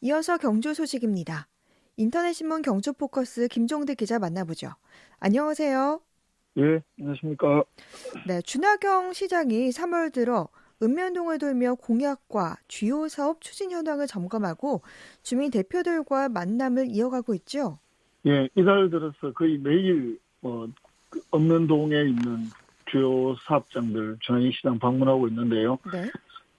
이어서 경주 소식입니다. 인터넷신문 경주포커스 김종대 기자 만나보죠. 안녕하세요. 예, 안녕하십니까. 네, 준하경 시장이 3월 들어 읍면동을 돌며 공약과 주요 사업 추진 현황을 점검하고 주민 대표들과 만남을 이어가고 있죠. 예, 이달 들어서 거의 매일 읍면동에 있는 주요 사업장들 전화기 시장 방문하고 있는데요. 네.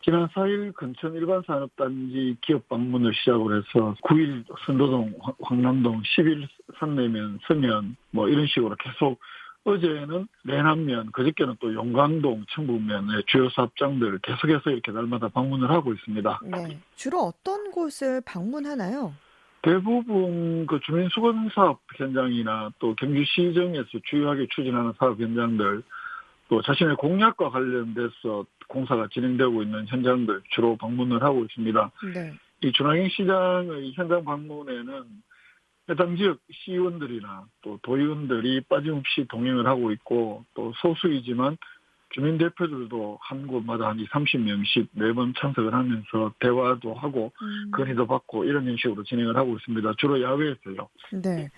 지난 4일 근천 일반산업단지 기업 방문을 시작으로 해서 9일 선도동, 황남동, 10일 산내면, 서면 이런 식으로 계속 어제는 내남면, 그저께는 또 용강동, 청북면의 주요 사업장들 계속해서 이렇게 날마다 방문을 하고 있습니다. 네. 주로 어떤 곳을 방문하나요? 대부분 그 주민수건 사업 현장이나 또 경주시정에서 주요하게 추진하는 사업 현장들, 또 자신의 공약과 관련돼서 공사가 진행되고 있는 현장들 주로 방문을 하고 있습니다. 네. 이 준하경 시장의 현장 방문에는 해당 지역 시의원들이나 또 도의원들이 빠짐없이 동행을 하고 있고, 또 소수이지만 주민 대표들도 한 곳마다 한 30명씩 매번 참석을 하면서 대화도 하고 건의도 받고 이런 형식으로 진행을 하고 있습니다. 주로 야외에서요. 네.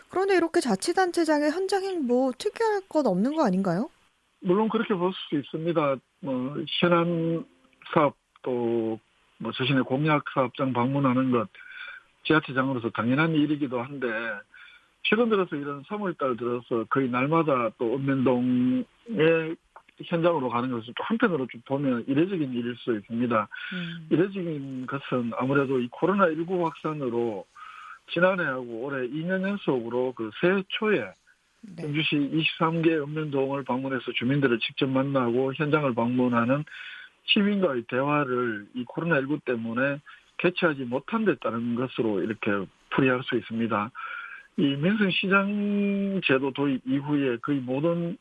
그런데 이렇게 자치단체장의 현장 행보 특이할 것 없는 거 아닌가요? 물론 그렇게 볼 수 있습니다. 현안 사업 또 자신의 공약 사업장 방문하는 것 지자체장으로서 당연한 일이기도 한데, 최근 들어서 이런 3월달 들어서 거의 날마다 또 읍면동의 현장으로 가는 것은 또 한편으로 좀 보면 이례적인 일일 수 있습니다. 이례적인 것은 아무래도 이 코로나19 확산으로 지난해하고 올해 2년 연속으로 그 새해 초에 네. 경주시 23개 읍면동을 방문해서 주민들을 직접 만나고 현장을 방문하는 시민과의 대화를 이 코로나19 때문에 개최하지 못한 데 따른 것으로 이렇게 풀이할 수 있습니다. 이 민생시장 제도 도입 이후에 거의 모든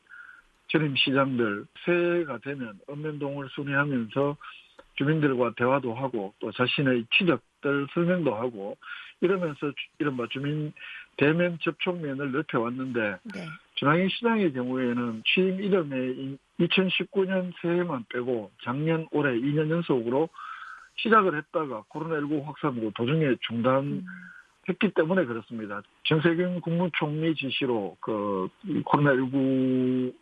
전임 시장들 새해가 되면 읍면동을 순회하면서 주민들과 대화도 하고 또 자신의 치적들 설명도 하고 이러면서 이른바 주민 대면 접촉면을 넓혀왔는데, 네. 준하경 시장의 경우에는 취임 이듬해 2019년 새해만 빼고 작년 올해 2년 연속으로 시작을 했다가 코로나19 확산으로 도중에 중단했기 때문에 그렇습니다. 정세균 국무총리 지시로 이 코로나19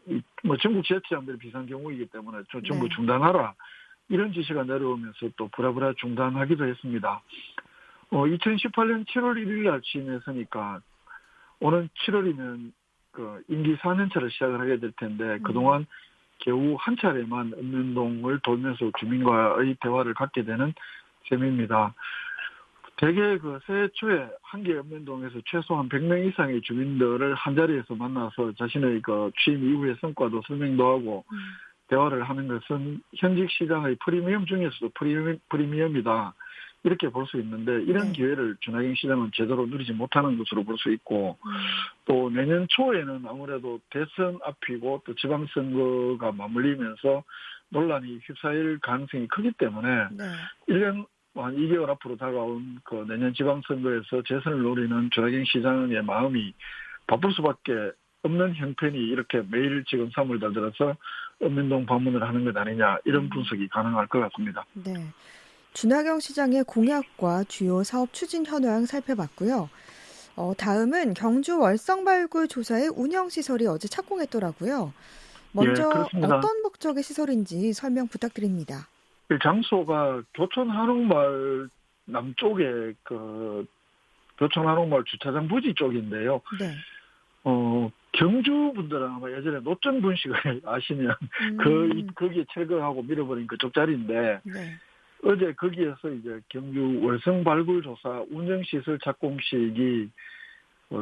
전국 지자체장들이 비상 경우이기 때문에 전부 네. 중단하라 이런 지시가 내려오면서 또 부랴부랴 중단하기도 했습니다. 2018년 7월 1일 날 취임했으니까 오는 7월이면 임기 4년차를 시작을 하게 될 텐데, 그동안 겨우 한 차례만 읍면동을 돌면서 주민과의 대화를 갖게 되는 셈입니다. 대개 새해 초에 한 개 읍면동에서 최소한 100명 이상의 주민들을 한자리에서 만나서 자신의 취임 이후의 성과도 설명도 하고 대화를 하는 것은 현직 시장의 프리미엄 중에서도 프리미엄이다. 이렇게 볼 수 있는데, 이런 네. 기회를 준하경 시장은 제대로 누리지 못하는 것으로 볼 수 있고, 또 내년 초에는 아무래도 대선 앞이고 또 지방선거가 맞물리면서 논란이 휩싸일 가능성이 크기 때문에 네. 1년 한 2개월 앞으로 다가온 내년 지방선거에서 재선을 노리는 준하경 시장의 마음이 바쁠 수밖에 없는 형편이 이렇게 매일 지금 3월달 들어서 읍면동 방문을 하는 것 아니냐, 이런 분석이 가능할 것 같습니다. 네. 준하경 시장의 공약과 주요 사업 추진 현황 살펴봤고요. 다음은 경주 월성발굴 조사의 운영시설이 어제 착공했더라고요. 예, 먼저 그렇습니다. 어떤 목적의 시설인지 설명 부탁드립니다. 이 장소가 교촌 한옥마을 남쪽에 교촌 한옥마을 주차장 부지 쪽인데요. 네. 경주 분들은 아마 예전에 노천 분식을 아시면 거기에 철거하고 밀어버린 그쪽 자리인데, 네. 어제 거기에서 이제 경주 월성 발굴 조사 운영시설 착공식이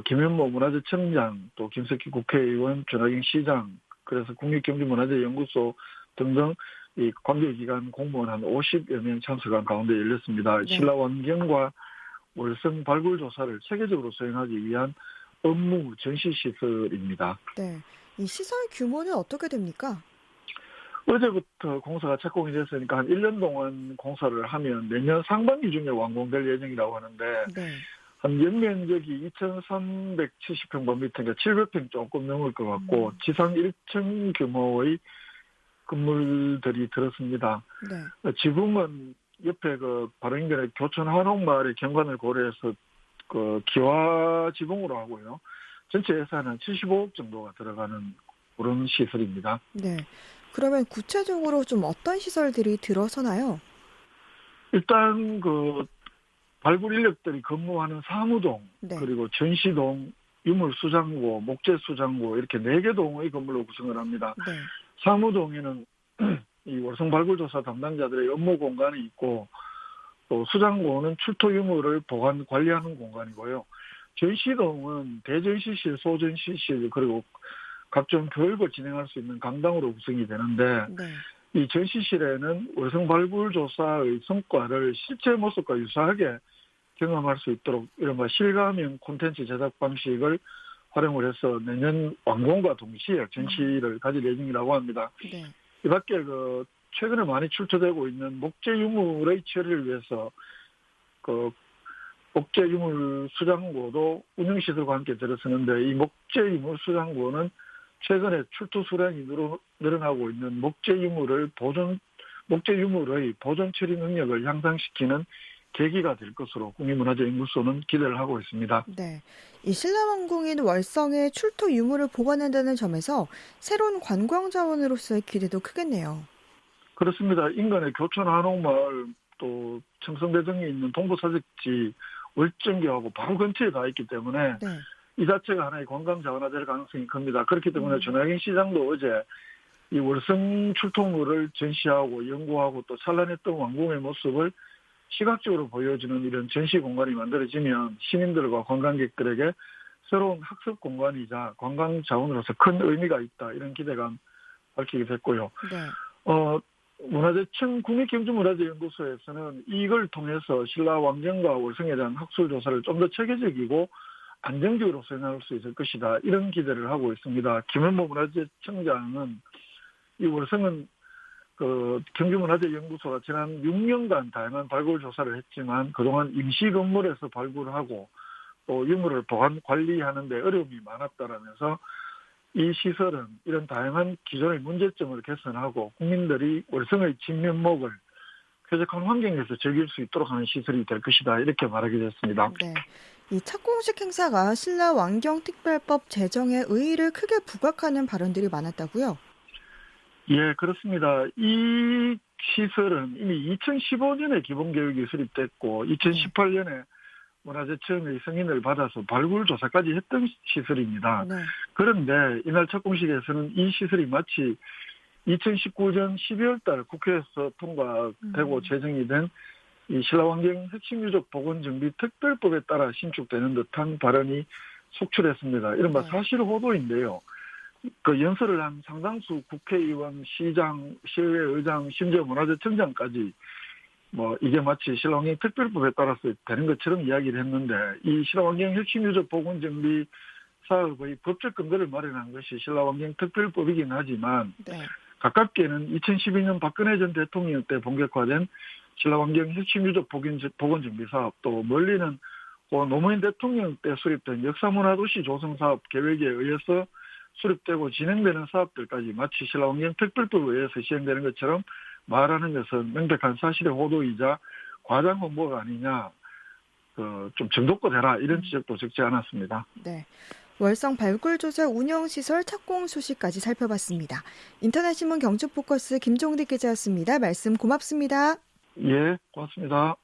김현모 문화재청장, 또 김석희 국회의원, 준하경 시장, 그래서 국립경주문화재연구소 등등 이 관계기관 공무원 한 50여 명 참석한 가운데 열렸습니다. 네. 신라 환경과 월성 발굴 조사를 세계적으로 수행하기 위한 업무 전시시설입니다. 네. 이 시설 규모는 어떻게 됩니까? 어제부터 공사가 착공이 됐으니까 한 1년 동안 공사를 하면 내년 상반기 중에 완공될 예정이라고 하는데, 네. 한 연면적이 2,370평방미터, 그러니까 700평 조금 넘을 것 같고, 지상 1층 규모의 건물들이 들었습니다. 네. 지붕은 옆에 바로 인근의 교촌 한옥마을의 경관을 고려해서 기와 지붕으로 하고요. 전체 예산은 75억 정도가 들어가는 그런 시설입니다. 네. 그러면 구체적으로 좀 어떤 시설들이 들어서나요? 일단 발굴 인력들이 근무하는 사무동, 네. 그리고 전시동, 유물수장고, 목재수장고 이렇게 4개 동의 건물로 구성을 합니다. 네. 사무동에는 이 월성 발굴조사 담당자들의 업무 공간이 있고, 또 수장고는 출토 유물을 보관 관리하는 공간이고요. 전시동은 대전시실, 소전시실, 그리고 각종 교육을 진행할 수 있는 강당으로 구성이 되는데, 네. 이 전시실에는 월성 발굴조사의 성과를 실제 모습과 유사하게 경험할 수 있도록 이른바 실감형 콘텐츠 제작 방식을 활용을 해서 내년 완공과 동시에 전시를 가질 예정이라고 합니다. 네. 이 밖에 최근에 많이 출토되고 있는 목재 유물의 처리를 위해서 목재 유물 수장고도 운영시설과 함께 들어서는데, 이 목재 유물 수장고는 최근에 출토 수량이 늘어나고 있는 목재 유물의 보존 처리 능력을 향상시키는 계기가 될 것으로 국립문화재연구소는 기대를 하고 있습니다. 네. 이 신라왕궁인 월성의 출토 유물을 보관한다는 점에서 새로운 관광 자원으로서의 기대도 크겠네요. 그렇습니다. 인근의 교촌 한옥마을, 또 청성대 등에 있는 동부사적지 월정교하고 바로 근처에 다 있기 때문에 네. 이 자체가 하나의 관광 자원화 될 가능성이 큽니다. 그렇기 때문에 전화경 시장도 어제 이 월성 출토물을 전시하고 연구하고 또 찬란했던 왕궁의 모습을 시각적으로 보여주는 이런 전시 공간이 만들어지면 시민들과 관광객들에게 새로운 학습 공간이자 관광 자원으로서 큰 의미가 있다, 이런 기대감 밝히게 됐고요. 네. 문화재청 국립경주문화재연구소에서는 이걸 통해서 신라 왕정과 월성에 대한 학술 조사를 좀 더 체계적이고 안정적으로 수행할 수 있을 것이다, 이런 기대를 하고 있습니다. 김현모 문화재청장은 이 월성은 경주문화재연구소가 지난 6년간 다양한 발굴 조사를 했지만 그동안 임시 건물에서 발굴하고 또 유물을 보관 관리하는 데 어려움이 많았다라면서 이 시설은 이런 다양한 기존의 문제점을 개선하고 국민들이 월성의 진면목을 쾌적한 환경에서 즐길 수 있도록 하는 시설이 될 것이다, 이렇게 말하게 됐습니다. 네. 이 착공식 행사가 신라 왕경특별법 제정에 의의를 크게 부각하는 발언들이 많았다고요? 예, 그렇습니다. 이 시설은 이미 2015년에 기본계획이 수립됐고 2018년에 문화재청의 승인을 받아서 발굴 조사까지 했던 시설입니다. 네. 그런데 이날 착공식에서는 이 시설이 마치 2019년 12월 달 국회에서 통과되고 제정이 된 이 신라환경 핵심유적 보건정비 특별법에 따라 신축되는 듯한 발언이 속출했습니다. 이른바 네. 사실호도인데요. 연설을 한 상당수 국회의원, 시장, 시의회 의장, 심지어 문화재청장까지 이게 마치 신라환경 특별법에 따라서 되는 것처럼 이야기를 했는데, 이 신라환경 핵심유적 보건정비 사업의 법적 근거를 마련한 것이 신라환경 특별법이긴 하지만 네. 가깝게는 2012년 박근혜 전 대통령 때 본격화된 신라환경 핵심유적 보건정비 사업, 또 멀리는 노무현 대통령 때 수립된 역사문화도시 조성사업 계획에 의해서 수립되고 진행되는 사업들까지 마치 신라환경 특별법에 의해서 시행되는 것처럼 말하는 것은 명백한 사실의 호도이자 과장 홍보가 아니냐, 좀 정도껏 해라, 이런 지적도 적지 않았습니다. 네. 월성 발굴조사 운영시설 착공 소식까지 살펴봤습니다. 인터넷신문 경주포커스 김종대 기자였습니다. 말씀 고맙습니다. 예, 고맙습니다.